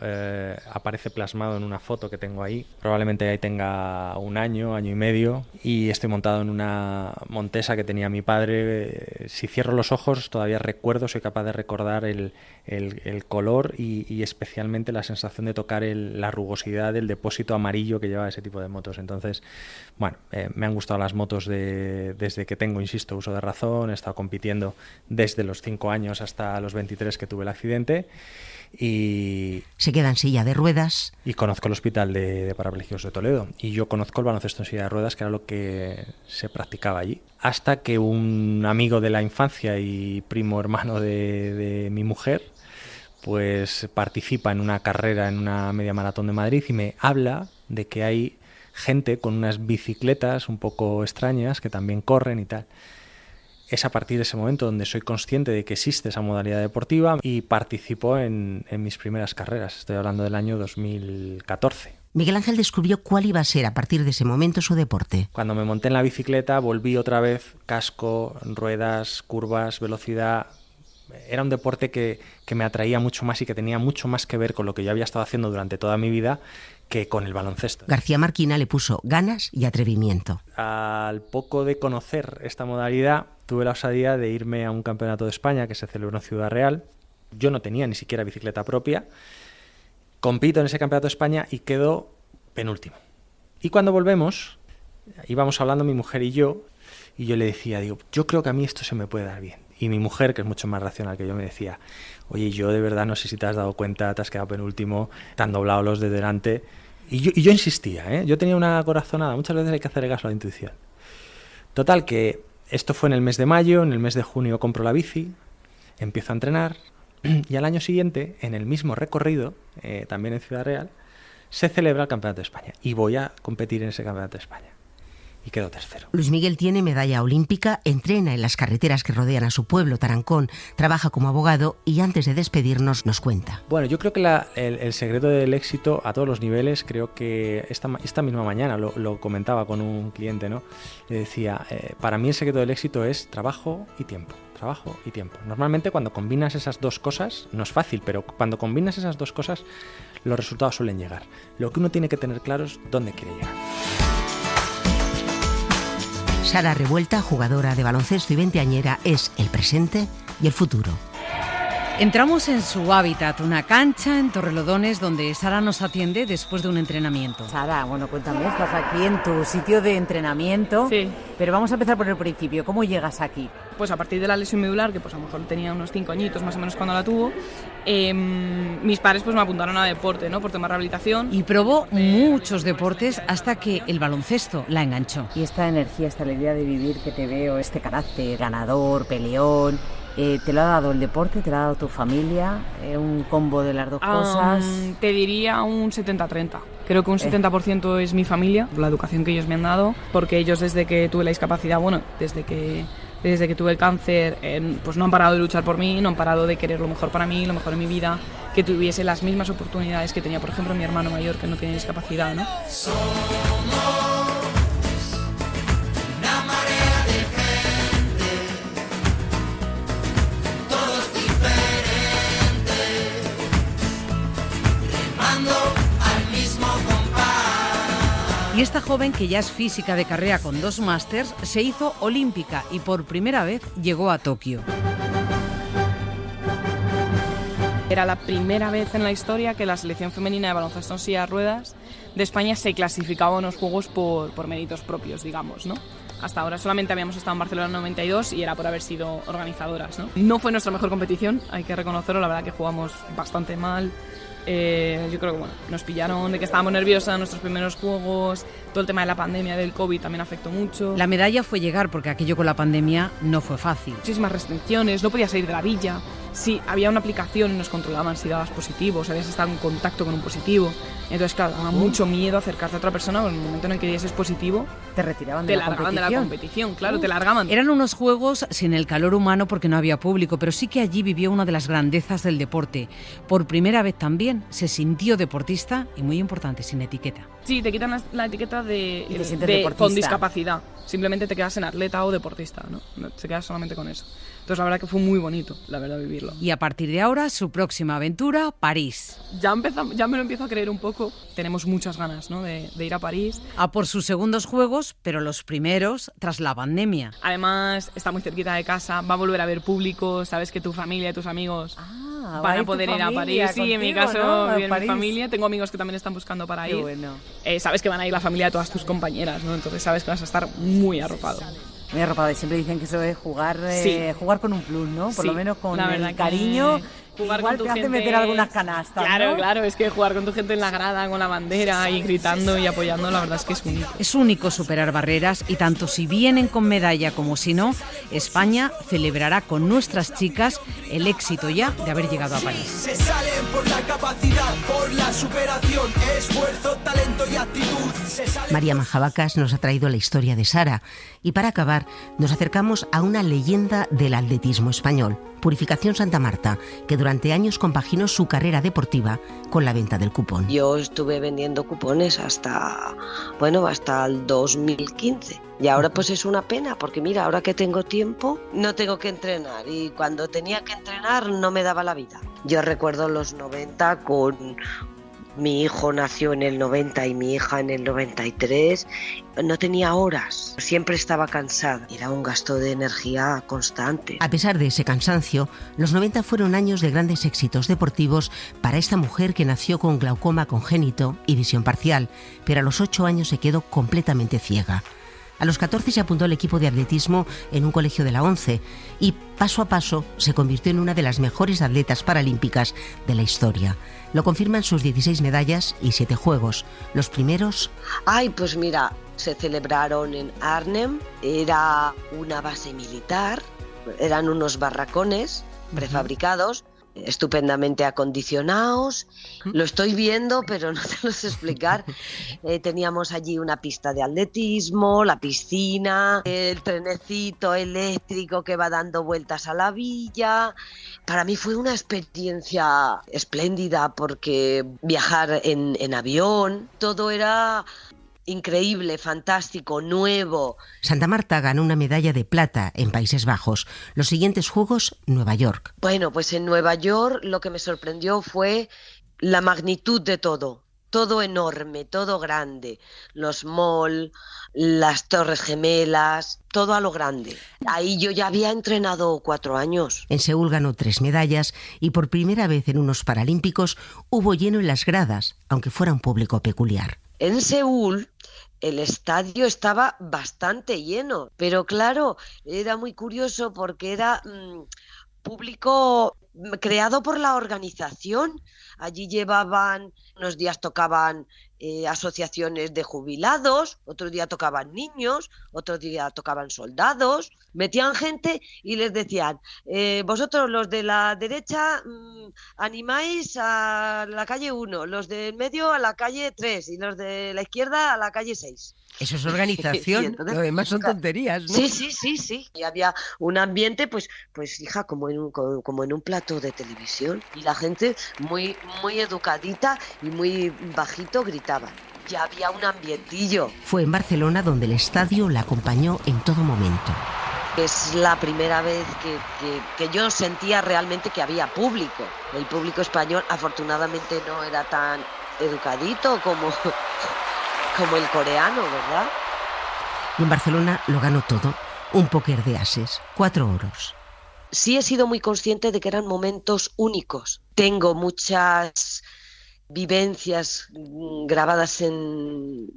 aparece plasmado en una foto que tengo ahí. Probablemente ahí tenga un año y medio, y estoy montado en una Montesa que tenía mi padre. Si cierro los ojos todavía soy capaz de recordar el color y especialmente la sensación de tocar la rugosidad del depósito amarillo que lleva ese tipo de motos. Entonces, bueno, me han gustado las motos desde que tengo, insisto, uso de razón. He estado compitiendo desde los 5 años hasta los 23 que tuve el accidente. Y se queda en silla de ruedas. Y conozco el Hospital de Parapléjicos de Toledo. Y yo conozco el baloncesto en silla de ruedas, que era lo que se practicaba allí. Hasta que un amigo de la infancia y primo hermano de mi mujer, pues participa en una carrera, en una media maratón de Madrid, y me habla de que hay gente con unas bicicletas un poco extrañas que también corren y tal. Es a partir de ese momento donde soy consciente de que existe esa modalidad deportiva y participo en mis primeras carreras. Estoy hablando del año 2014. Miguel Ángel descubrió cuál iba a ser a partir de ese momento su deporte. Cuando me monté en la bicicleta volví otra vez, casco, ruedas, curvas, velocidad. Era un deporte que me atraía mucho más y que tenía mucho más que ver con lo que yo había estado haciendo durante toda mi vida que con el baloncesto. García Marquina le puso ganas y atrevimiento. Al poco de conocer esta modalidad, tuve la osadía de irme a un campeonato de España que se celebró en Ciudad Real. Yo no tenía ni siquiera bicicleta propia. Compito en ese campeonato de España y quedo penúltimo. Y cuando volvemos, íbamos hablando mi mujer y yo le decía, yo creo que a mí esto se me puede dar bien. Y mi mujer, que es mucho más racional que yo, me decía, oye, yo de verdad no sé si te has dado cuenta, te has quedado penúltimo, te han doblado los de delante. Y yo insistía, ¿eh? Yo tenía una corazonada, muchas veces hay que hacer caso a la intuición. Total, que esto fue en el mes de mayo, en el mes de junio compro la bici, empiezo a entrenar, y al año siguiente, en el mismo recorrido, también en Ciudad Real, se celebra el Campeonato de España, y voy a competir en ese Campeonato de España. y quedó tercero. Luis Miguel tiene medalla olímpica, entrena en las carreteras que rodean a su pueblo, Tarancón, trabaja como abogado y antes de despedirnos nos cuenta. Bueno, yo creo que el secreto del éxito a todos los niveles, creo que esta misma mañana lo comentaba con un cliente, ¿no? Le decía, para mí el secreto del éxito es trabajo y tiempo. Trabajo y tiempo. Normalmente cuando combinas esas dos cosas, no es fácil, pero cuando combinas esas dos cosas, los resultados suelen llegar. Lo que uno tiene que tener claro es dónde quiere llegar. Sara Revuelta, jugadora de baloncesto y veinteañera, es el presente y el futuro. Entramos en su hábitat, una cancha en Torrelodones donde Sara nos atiende después de un entrenamiento. Sara, bueno, cuéntame, estás aquí en tu sitio de entrenamiento. Sí. Pero vamos a empezar por el principio. ¿Cómo llegas aquí? Pues a partir de la lesión medular, que pues a lo mejor tenía unos 5 añitos más o menos cuando la tuvo, mis padres pues me apuntaron a deporte, ¿no? Por tema de rehabilitación. Y probó muchos deportes hasta que el baloncesto la enganchó. Y esta energía, esta alegría de vivir que te veo, este carácter ganador, peleón... ¿te lo ha dado el deporte? ¿Te lo ha dado tu familia? ¿Un combo de las dos cosas? Te diría un 70-30. Creo que un 70% es mi familia, la educación que ellos me han dado, porque ellos desde que tuve la discapacidad, bueno, desde que tuve el cáncer, pues no han parado de luchar por mí, no han parado de querer lo mejor para mí, lo mejor en mi vida, que tuviese las mismas oportunidades que tenía, por ejemplo, mi hermano mayor, que no tiene discapacidad, ¿no? Y esta joven, que ya es física de carrera con 2 másters, se hizo olímpica y por primera vez llegó a Tokio. Era la primera vez en la historia que la selección femenina de baloncesto en silla de ruedas de España se clasificaba en los Juegos por méritos propios, digamos, ¿no? Hasta ahora solamente habíamos estado en Barcelona en 92 y era por haber sido organizadoras, ¿no? No fue nuestra mejor competición, hay que reconocerlo, la verdad que jugamos bastante mal. Yo creo que bueno, nos pillaron de que estábamos nerviosas en nuestros primeros juegos, todo el tema de la pandemia del COVID también afectó mucho. La medalla fue llegar porque aquello con la pandemia no fue fácil. Muchísimas restricciones, no podías salir de la villa, sí, había una aplicación y nos controlaban si dabas positivo, si habías estado en contacto con un positivo. Entonces, claro, daba mucho miedo acercarte a otra persona, porque en el momento en el que dieses positivo, te retiraban de la competición, claro, te largaban. Eran unos juegos sin el calor humano porque no había público, pero sí que allí vivió una de las grandezas del deporte. Por primera vez también se sintió deportista y, muy importante, sin etiqueta. Sí, te quitan la etiqueta de con discapacidad. Simplemente te quedas en atleta o deportista, ¿no? Te quedas solamente con eso. Entonces la verdad que fue muy bonito, la verdad, vivirlo. Y a partir de ahora, su próxima aventura, París. Ya me lo empiezo a creer un poco. Tenemos muchas ganas, ¿no? de ir a París. A por sus segundos juegos, pero los primeros tras la pandemia. Además, está muy cerquita de casa, va a volver a ver público, sabes que tu familia y tus amigos van a poder ir a París. Sí, contigo, en mi caso, ¿no? Mi familia. Tengo amigos que también están buscando para ir. Bueno. Sabes que van a ir la familia de todas tus compañeras, ¿no? Entonces sabes que vas a estar muy arropado. Muy arropado, y siempre dicen que eso es jugar con un plus, ¿no? Por lo menos con el cariño. Igual con tu te hace gente... meter algunas canastas, Claro, ¿no? Claro, es que jugar con tu gente en la grada, con la bandera y gritando y apoyando, la verdad es que es único. Es único superar barreras y tanto si vienen con medalla como si no, España celebrará con nuestras chicas el éxito ya de haber llegado a París. Se salen por la capacidad, por la superación, esfuerzo, talento y actitud. María Majavacas nos ha traído la historia de Sara y para acabar nos acercamos a una leyenda del atletismo español, Purificación Santa Marta, que durante años compaginó su carrera deportiva con la venta del cupón. Yo estuve vendiendo cupones hasta el 2015. Y ahora pues es una pena, porque mira, ahora que tengo tiempo, no tengo que entrenar. Y cuando tenía que entrenar no me daba la vida. Yo recuerdo los 90 con... Mi hijo nació en el 90 y mi hija en el 93. No tenía horas, siempre estaba cansada. Era un gasto de energía constante. A pesar de ese cansancio, los 90 fueron años de grandes éxitos deportivos para esta mujer que nació con glaucoma congénito y visión parcial, pero a los 8 años se quedó completamente ciega. A los 14 se apuntó al equipo de atletismo en un colegio de la ONCE y paso a paso se convirtió en una de las mejores atletas paralímpicas de la historia. Lo confirman sus 16 medallas y 7 juegos. Los primeros... Pues mira, se celebraron en Arnhem, era una base militar, eran unos barracones prefabricados. estupendamente acondicionados. Lo estoy viendo, pero no te lo sé explicar. Teníamos allí una pista de atletismo, la piscina, el trenecito eléctrico que va dando vueltas a la villa. Para mí fue una experiencia espléndida porque viajar en avión, todo era increíble, fantástico, nuevo. Santa Marta ganó una medalla de plata en Países Bajos. Los siguientes Juegos, Nueva York. Bueno, pues en Nueva York lo que me sorprendió fue la magnitud de todo. Todo enorme, todo grande. Los malls, las Torres Gemelas, todo a lo grande. Ahí yo ya había entrenado 4 años. En Seúl ganó 3 medallas y por primera vez en unos Paralímpicos hubo lleno en las gradas, aunque fuera un público peculiar. En Seúl el estadio estaba bastante lleno, pero claro, era muy curioso porque era público creado por la organización. Allí llevaban, unos días tocaban asociaciones de jubilados, otro día tocaban niños, otro día tocaban soldados, metían gente y les decían, vosotros los de la derecha animáis a la calle 1, los del medio a la calle 3 y los de la izquierda a la calle 6. Eso es organización, entonces, lo demás son tonterías, ¿no? Sí. Y había un ambiente, pues hija, como en un plató de televisión. Y la gente muy, muy educadita y muy bajito gritaba. Ya había un ambientillo. Fue en Barcelona donde el estadio la acompañó en todo momento. Es la primera vez que yo sentía realmente que había público. El público español afortunadamente no era tan educadito como el coreano, ¿verdad? Y en Barcelona lo ganó todo, un póker de ases, 4 oros. Sí he sido muy consciente de que eran momentos únicos. Tengo muchas vivencias grabadas en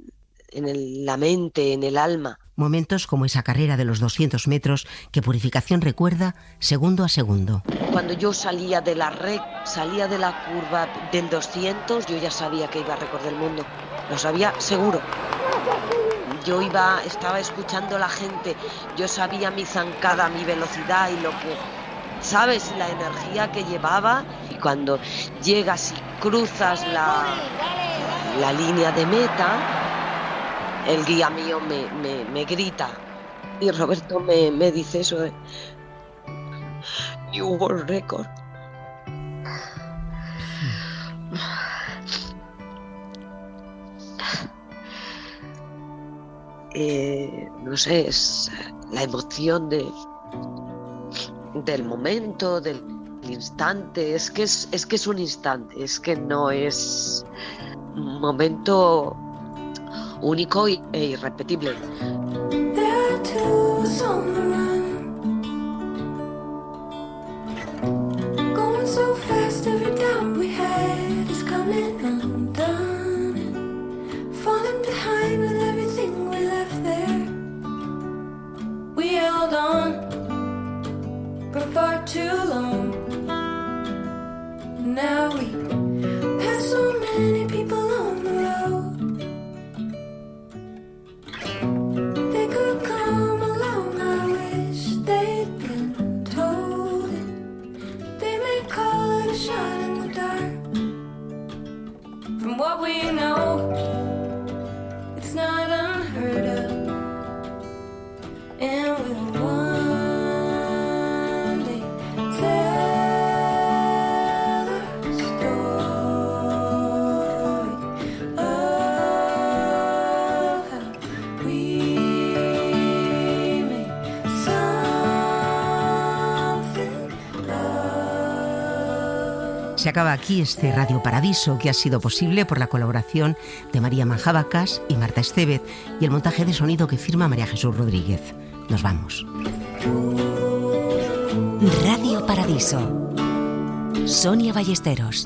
la mente, en el alma. Momentos como esa carrera de los 200 metros que Purificación recuerda segundo a segundo. Cuando yo salía de la curva del 200, yo ya sabía que iba a recorrer el mundo. Lo sabía seguro. Yo estaba escuchando a la gente, yo sabía mi zancada, mi velocidad y lo que, ¿sabes? La energía que llevaba. Y cuando llegas y cruzas la línea de meta, el guía mío me grita. Y Roberto me dice eso de New World Record. No sé, es la emoción del momento, del instante. Es que es un instante, es que no es un momento único e irrepetible. Se acaba aquí este Radio Paradiso, que ha sido posible por la colaboración de María Manjabacas y Marta Estevez y el montaje de sonido que firma María Jesús Rodríguez. Nos vamos. Radio Paradiso. Sonia Ballesteros.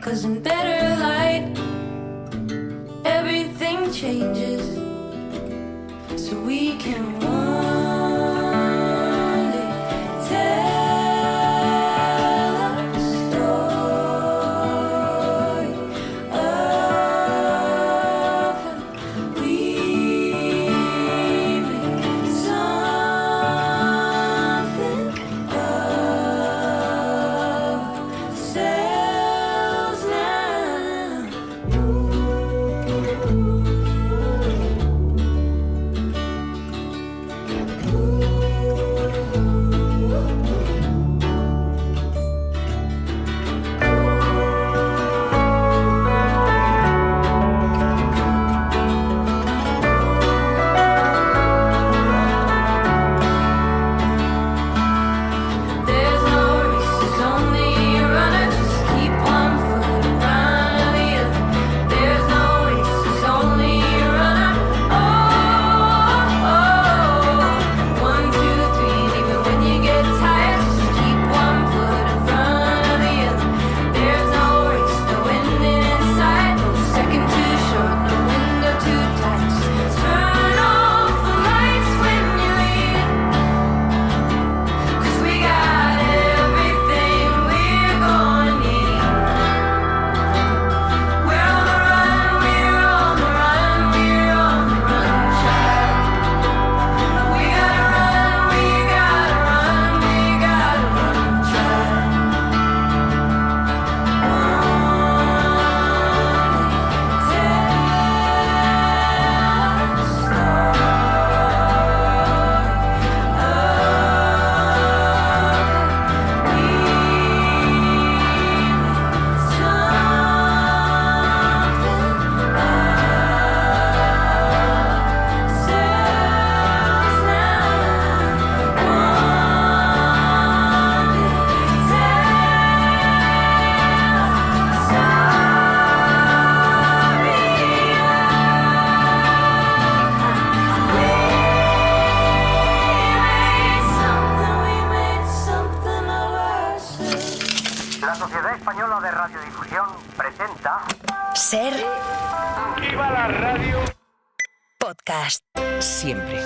Cause in better light, everything changes. So we can one day tell Sociedad Española de Radiodifusión presenta... Ser... ¡Viva la radio! Podcast. Siempre.